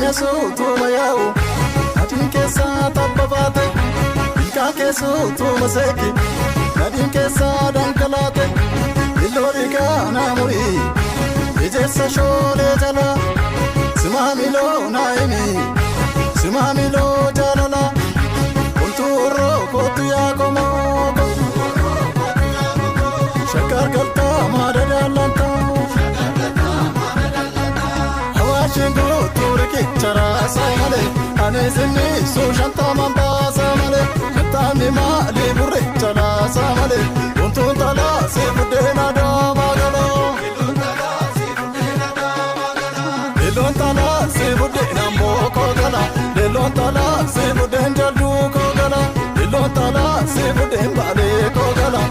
Qanyasu tumayau Nadin kesa tabbabate Ilka kesu tumaseki Nadin kesa dankalate Ilorika namuri Ijessa shole jala Simamilo naimi Simamilo jalala Kunturo kotu ya komoko Shakar galta madadalanta Hawashingu turiki chara samale Anesini sushanta mamba samale Tami mali burre chala samale Kuntun tala sifudena damagala Lelon tala sifudena moko gala Lelon tala sifuden jaldu ko gala Lelon tala sifuden bale ko gala